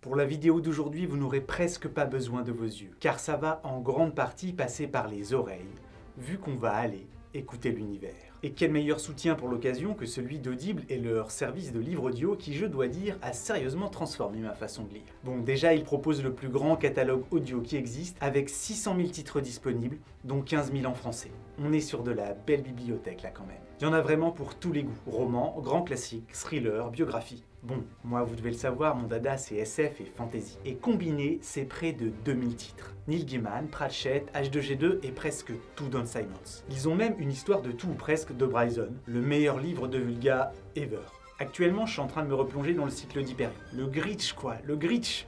Pour la vidéo d'aujourd'hui, vous n'aurez presque pas besoin de vos yeux, car ça va en grande partie passer par les oreilles, vu qu'on va aller écouter l'univers. Et quel meilleur soutien pour l'occasion que celui d'Audible et leur service de livre audio qui, je dois dire, a sérieusement transformé ma façon de lire. Bon, déjà, ils proposent le plus grand catalogue audio qui existe, avec 600 000 titres disponibles, dont 15 000 en français. On est sur de la belle bibliothèque là quand même. Il y en a vraiment pour tous les goûts. Romans, grands classiques, thrillers, biographies. Bon, moi vous devez le savoir, mon dada c'est SF et fantasy. Et combiné, c'est près de 2000 titres. Neil Gaiman, Pratchett, H2G2 et presque tout Don Simmons. Ils ont même une histoire de tout ou presque de Bryson, le meilleur livre de Vulga ever. Actuellement, je suis en train de me replonger dans le cycle d'Hyperion. Le Gritch quoi, le Gritch.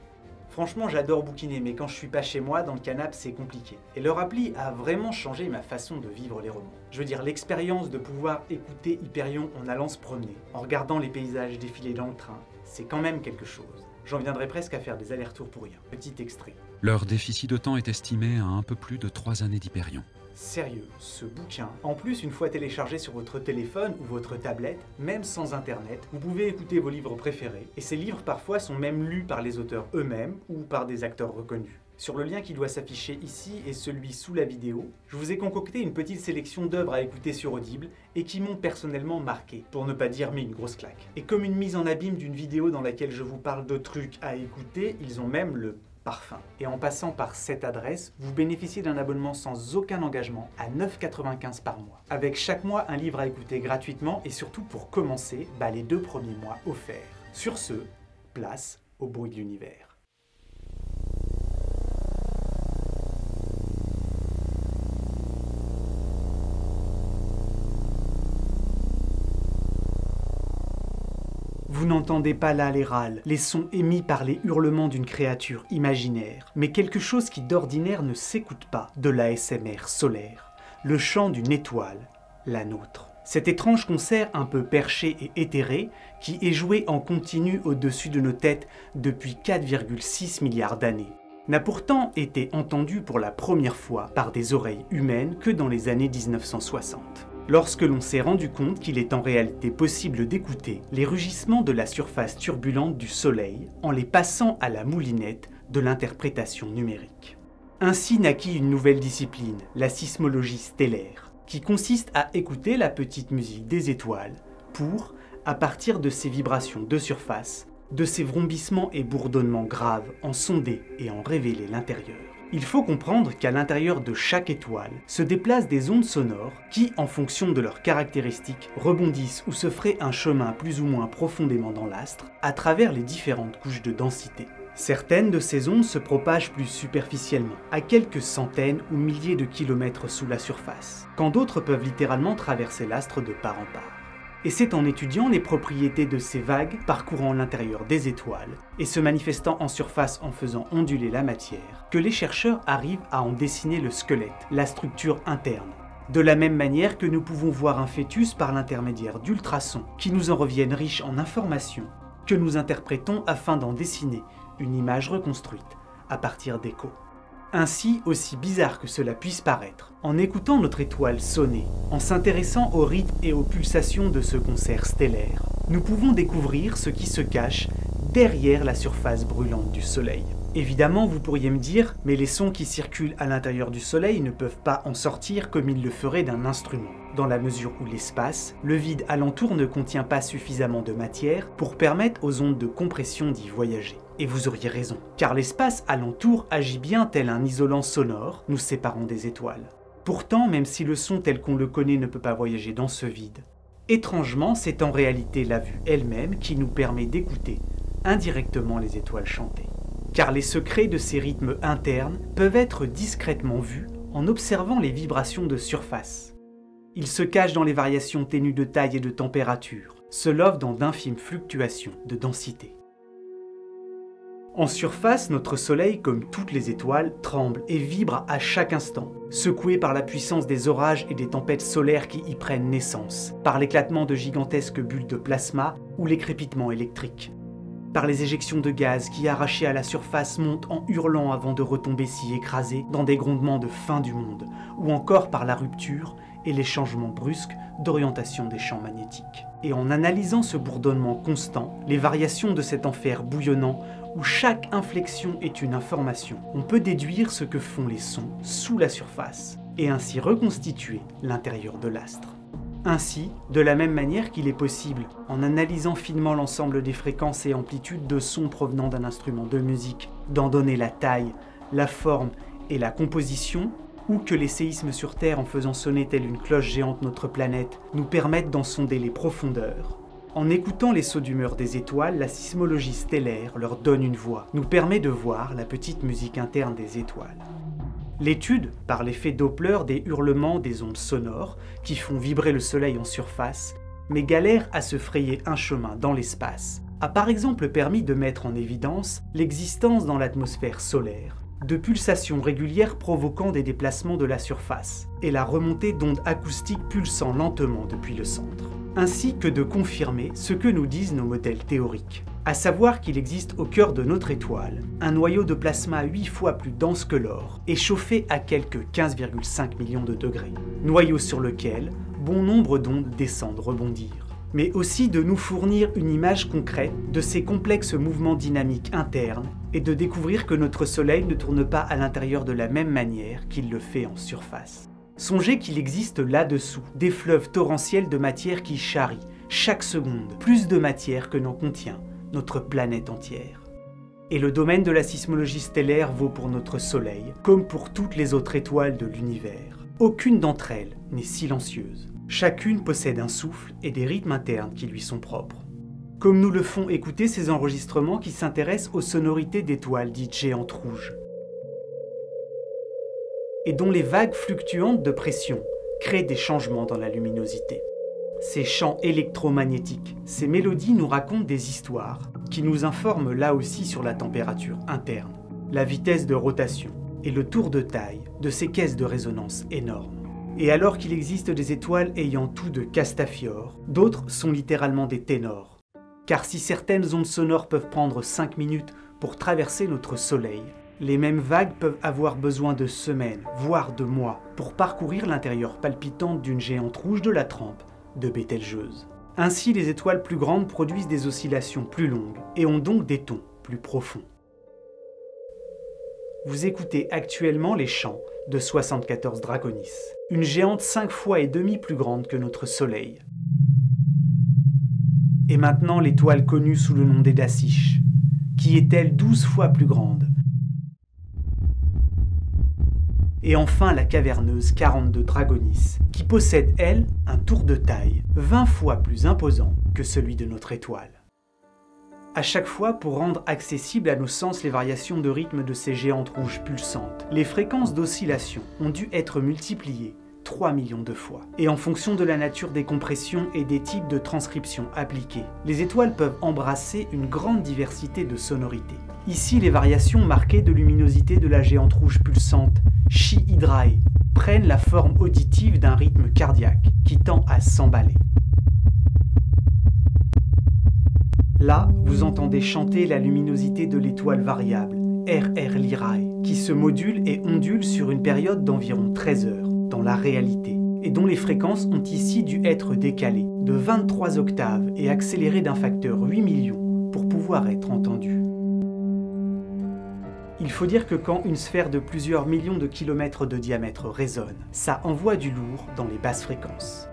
Franchement, j'adore bouquiner, mais quand je suis pas chez moi, dans le canapé, c'est compliqué. Et leur appli a vraiment changé ma façon de vivre les romans. Je veux dire, l'expérience de pouvoir écouter Hyperion en allant se promener, en regardant les paysages défiler dans le train, c'est quand même quelque chose. J'en viendrai presque à faire des allers-retours pour rien. Petit extrait. Leur déficit de temps est estimé à un peu plus de 3 années d'Hyperion. Sérieux, ce bouquin, en plus une fois téléchargé sur votre téléphone ou votre tablette, même sans internet, vous pouvez écouter vos livres préférés, et ces livres parfois sont même lus par les auteurs eux-mêmes ou par des acteurs reconnus. Sur le lien qui doit s'afficher ici et celui sous la vidéo, je vous ai concocté une petite sélection d'œuvres à écouter sur Audible et qui m'ont personnellement marqué, pour ne pas dire mis une grosse claque. Et comme une mise en abîme d'une vidéo dans laquelle je vous parle de trucs à écouter, ils ont même le parfum. Et en passant par cette adresse, vous bénéficiez d'un abonnement sans aucun engagement à 9,95 par mois. Avec chaque mois un livre à écouter gratuitement et surtout pour commencer, les 2 premiers mois offerts. Sur ce, place au bruit de l'univers. Vous n'entendez pas là les râles, les sons émis par les hurlements d'une créature imaginaire, mais quelque chose qui d'ordinaire ne s'écoute pas, de l'ASMR solaire, le chant d'une étoile, la nôtre. Cet étrange concert un peu perché et éthéré, qui est joué en continu au-dessus de nos têtes depuis 4,6 milliards d'années, n'a pourtant été entendu pour la première fois par des oreilles humaines que dans les années 1960. Lorsque l'on s'est rendu compte qu'il est en réalité possible d'écouter les rugissements de la surface turbulente du Soleil en les passant à la moulinette de l'interprétation numérique. Ainsi naquit une nouvelle discipline, la sismologie stellaire, qui consiste à écouter la petite musique des étoiles pour, à partir de ces vibrations de surface, de ces vrombissements et bourdonnements graves, en sonder et en révéler l'intérieur. Il faut comprendre qu'à l'intérieur de chaque étoile se déplacent des ondes sonores qui, en fonction de leurs caractéristiques, rebondissent ou se frayent un chemin plus ou moins profondément dans l'astre à travers les différentes couches de densité. Certaines de ces ondes se propagent plus superficiellement, à quelques centaines ou milliers de kilomètres sous la surface, quand d'autres peuvent littéralement traverser l'astre de part en part. Et c'est en étudiant les propriétés de ces vagues parcourant l'intérieur des étoiles et se manifestant en surface en faisant onduler la matière que les chercheurs arrivent à en dessiner le squelette, la structure interne. De la même manière que nous pouvons voir un fœtus par l'intermédiaire d'ultrasons qui nous en reviennent riches en informations que nous interprétons afin d'en dessiner une image reconstruite à partir d'échos. Ainsi, aussi bizarre que cela puisse paraître, en écoutant notre étoile sonner, en s'intéressant au rythme et aux pulsations de ce concert stellaire, nous pouvons découvrir ce qui se cache derrière la surface brûlante du Soleil. Évidemment, vous pourriez me dire, mais les sons qui circulent à l'intérieur du Soleil ne peuvent pas en sortir comme ils le feraient d'un instrument, dans la mesure où l'espace, le vide alentour ne contient pas suffisamment de matière pour permettre aux ondes de compression d'y voyager. Et vous auriez raison, car l'espace alentour agit bien tel un isolant sonore nous séparant des étoiles. Pourtant, même si le son tel qu'on le connaît ne peut pas voyager dans ce vide, étrangement, c'est en réalité la vue elle-même qui nous permet d'écouter indirectement les étoiles chanter. Car les secrets de ces rythmes internes peuvent être discrètement vus en observant les vibrations de surface. Ils se cachent dans les variations ténues de taille et de température, se lovent dans d'infimes fluctuations de densité. En surface, notre Soleil, comme toutes les étoiles, tremble et vibre à chaque instant, secoué par la puissance des orages et des tempêtes solaires qui y prennent naissance, par l'éclatement de gigantesques bulles de plasma ou les crépitements électriques, par les éjections de gaz qui, arrachés à la surface, montent en hurlant avant de retomber s'y écraser dans des grondements de fin du monde, ou encore par la rupture et les changements brusques d'orientation des champs magnétiques. Et en analysant ce bourdonnement constant, les variations de cet enfer bouillonnant où chaque inflexion est une information, on peut déduire ce que font les sons sous la surface, et ainsi reconstituer l'intérieur de l'astre. Ainsi, de la même manière qu'il est possible, en analysant finement l'ensemble des fréquences et amplitudes de sons provenant d'un instrument de musique, d'en donner la taille, la forme et la composition, ou que les séismes sur Terre en faisant sonner telle une cloche géante notre planète nous permettent d'en sonder les profondeurs. En écoutant les sauts d'humeur des étoiles, la sismologie stellaire leur donne une voix, nous permet de voir la petite musique interne des étoiles. L'étude, par l'effet Doppler des hurlements des ondes sonores qui font vibrer le Soleil en surface, mais galère à se frayer un chemin dans l'espace, a par exemple permis de mettre en évidence l'existence dans l'atmosphère solaire de pulsations régulières provoquant des déplacements de la surface et la remontée d'ondes acoustiques pulsant lentement depuis le centre, ainsi que de confirmer ce que nous disent nos modèles théoriques, à savoir qu'il existe au cœur de notre étoile un noyau de plasma 8 fois plus dense que l'or et chauffé à quelques 15,5 millions de degrés, noyau sur lequel bon nombre d'ondes descendent rebondir, mais aussi de nous fournir une image concrète de ces complexes mouvements dynamiques internes et de découvrir que notre Soleil ne tourne pas à l'intérieur de la même manière qu'il le fait en surface. Songez qu'il existe là-dessous des fleuves torrentiels de matière qui charrient, chaque seconde, plus de matière que n'en contient notre planète entière. Et le domaine de la sismologie stellaire vaut pour notre Soleil, comme pour toutes les autres étoiles de l'univers. Aucune d'entre elles n'est silencieuse. Chacune possède un souffle et des rythmes internes qui lui sont propres. Comme nous le font écouter ces enregistrements qui s'intéressent aux sonorités d'étoiles dites géantes rouges, et dont les vagues fluctuantes de pression créent des changements dans la luminosité. Ces champs électromagnétiques, ces mélodies nous racontent des histoires qui nous informent là aussi sur la température interne, la vitesse de rotation et le tour de taille de ces caisses de résonance énormes. Et alors qu'il existe des étoiles ayant tout de Castafiore, d'autres sont littéralement des ténors. Car si certaines ondes sonores peuvent prendre 5 minutes pour traverser notre Soleil, les mêmes vagues peuvent avoir besoin de semaines, voire de mois, pour parcourir l'intérieur palpitant d'une géante rouge de la trempe de Bételgeuse. Ainsi, les étoiles plus grandes produisent des oscillations plus longues et ont donc des tons plus profonds. Vous écoutez actuellement les chants de 74 Draconis, une géante 5 fois et demi plus grande que notre Soleil. Et maintenant l'étoile connue sous le nom d'Edaciche, qui est elle 12 fois plus grande. Et enfin la caverneuse 42 Draconis, qui possède elle un tour de taille 20 fois plus imposant que celui de notre étoile. À chaque fois, pour rendre accessibles à nos sens les variations de rythme de ces géantes rouges pulsantes, les fréquences d'oscillation ont dû être multipliées 3 millions de fois. Et en fonction de la nature des compressions et des types de transcription appliqués, les étoiles peuvent embrasser une grande diversité de sonorités. Ici, les variations marquées de luminosité de la géante rouge pulsante Chi Hydrae prennent la forme auditive d'un rythme cardiaque qui tend à s'emballer. Là, vous entendez chanter la luminosité de l'étoile variable, RR Lyrae, qui se module et ondule sur une période d'environ 13 heures, dans la réalité, et dont les fréquences ont ici dû être décalées de 23 octaves et accélérées d'un facteur 8 millions pour pouvoir être entendues. Il faut dire que quand une sphère de plusieurs millions de kilomètres de diamètre résonne, ça envoie du lourd dans les basses fréquences.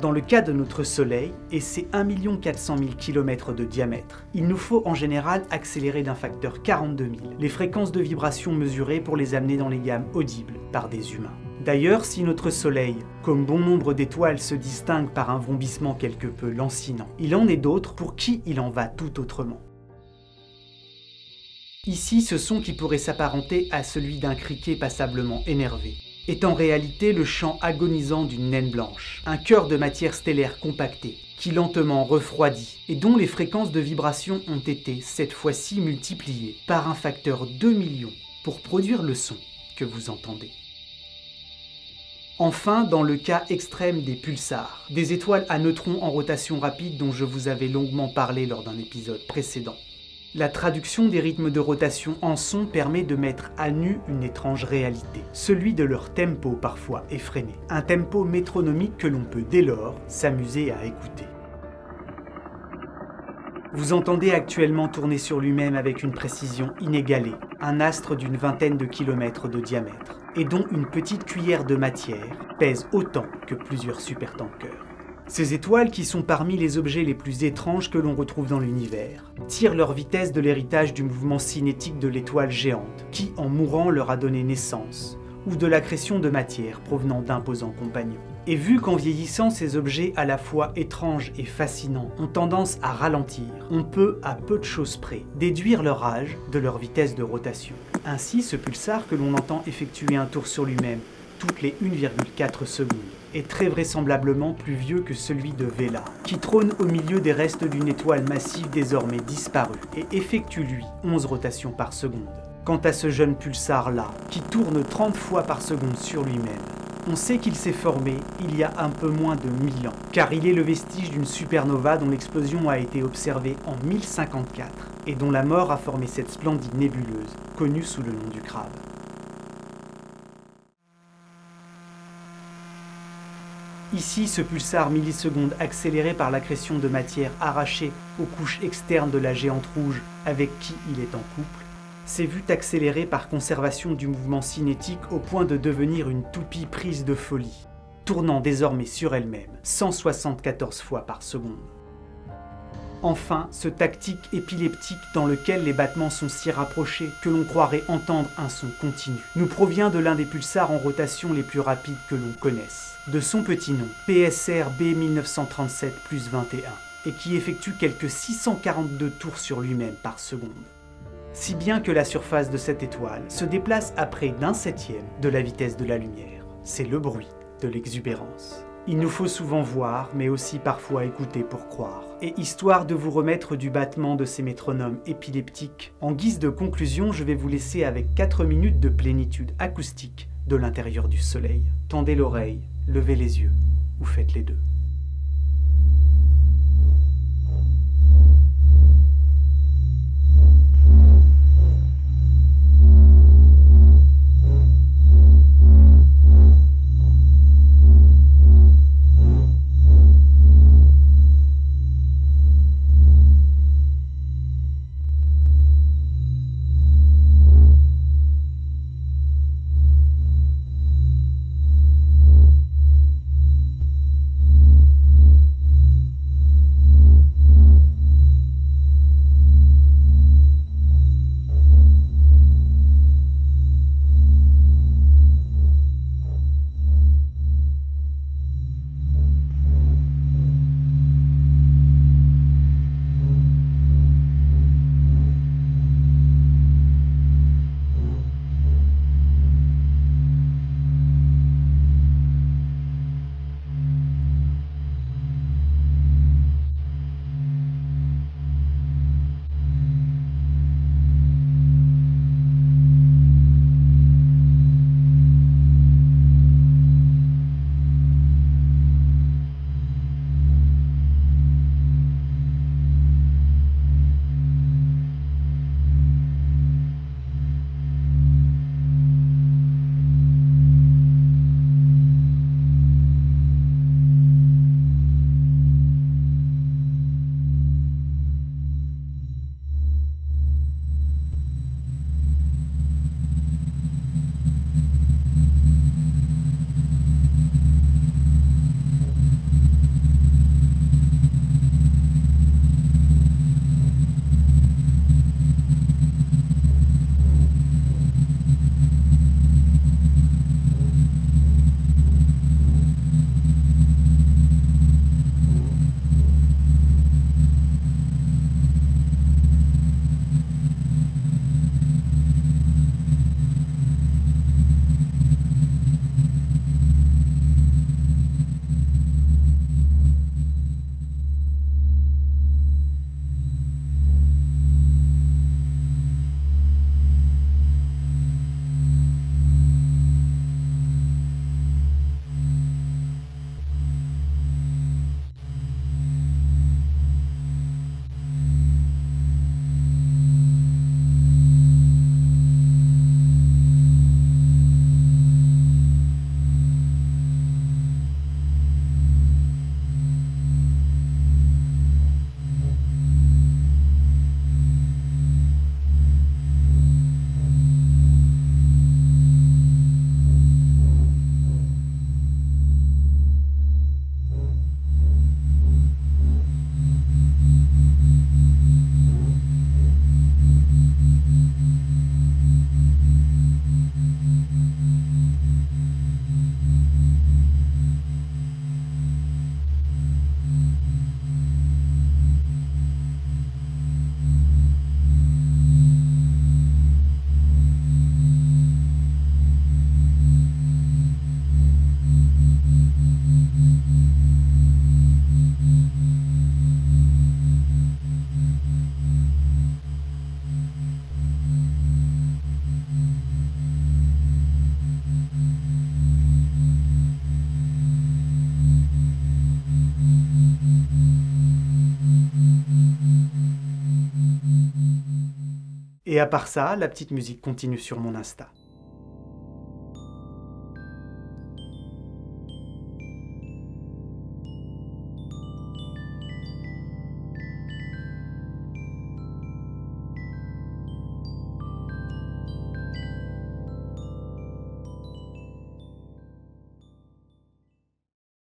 Dans le cas de notre Soleil, et ses 1 400 000 km de diamètre, il nous faut en général accélérer d'un facteur 42 000 les fréquences de vibration mesurées pour les amener dans les gammes audibles par des humains. D'ailleurs, si notre Soleil, comme bon nombre d'étoiles, se distingue par un vrombissement quelque peu lancinant, il en est d'autres pour qui il en va tout autrement. Ici, ce son qui pourrait s'apparenter à celui d'un criquet passablement énervé est en réalité le chant agonisant d'une naine blanche, un cœur de matière stellaire compactée, qui lentement refroidit et dont les fréquences de vibration ont été cette fois-ci multipliées par un facteur 2 millions pour produire le son que vous entendez. Enfin, dans le cas extrême des pulsars, des étoiles à neutrons en rotation rapide dont je vous avais longuement parlé lors d'un épisode précédent, la traduction des rythmes de rotation en son permet de mettre à nu une étrange réalité, celui de leur tempo parfois effréné, un tempo métronomique que l'on peut dès lors s'amuser à écouter. Vous entendez actuellement tourner sur lui-même avec une précision inégalée, un astre d'une vingtaine de kilomètres de diamètre, et dont une petite cuillère de matière pèse autant que plusieurs supertankers. Ces étoiles, qui sont parmi les objets les plus étranges que l'on retrouve dans l'univers, tirent leur vitesse de l'héritage du mouvement cinétique de l'étoile géante, qui en mourant leur a donné naissance, ou de l'accrétion de matière provenant d'imposants compagnons. Et vu qu'en vieillissant ces objets à la fois étranges et fascinants ont tendance à ralentir, on peut, à peu de choses près, déduire leur âge de leur vitesse de rotation. Ainsi, ce pulsar que l'on entend effectuer un tour sur lui-même toutes les 1,4 secondes est très vraisemblablement plus vieux que celui de Vela, qui trône au milieu des restes d'une étoile massive désormais disparue et effectue lui 11 rotations par seconde. Quant à ce jeune pulsar-là, qui tourne 30 fois par seconde sur lui-même, on sait qu'il s'est formé il y a un peu moins de 1000 ans, car il est le vestige d'une supernova dont l'explosion a été observée en 1054 et dont la mort a formé cette splendide nébuleuse, connue sous le nom du crabe. Ici, ce pulsar milliseconde accéléré par l'accrétion de matière arrachée aux couches externes de la géante rouge avec qui il est en couple, s'est vu accéléré par conservation du mouvement cinétique au point de devenir une toupie prise de folie, tournant désormais sur elle-même 174 fois par seconde. Enfin, ce tactique épileptique dans lequel les battements sont si rapprochés que l'on croirait entendre un son continu, nous provient de l'un des pulsars en rotation les plus rapides que l'on connaisse, de son petit nom, PSR B1937+21, et qui effectue quelques 642 tours sur lui-même par seconde. Si bien que la surface de cette étoile se déplace à près d'un septième de la vitesse de la lumière. C'est le bruit de l'exubérance. Il nous faut souvent voir, mais aussi parfois écouter pour croire. Et histoire de vous remettre du battement de ces métronomes épileptiques, en guise de conclusion, je vais vous laisser avec 4 minutes de plénitude acoustique de l'intérieur du Soleil. Tendez l'oreille, levez les yeux, ou faites les deux. Et à part ça, la petite musique continue sur mon Insta.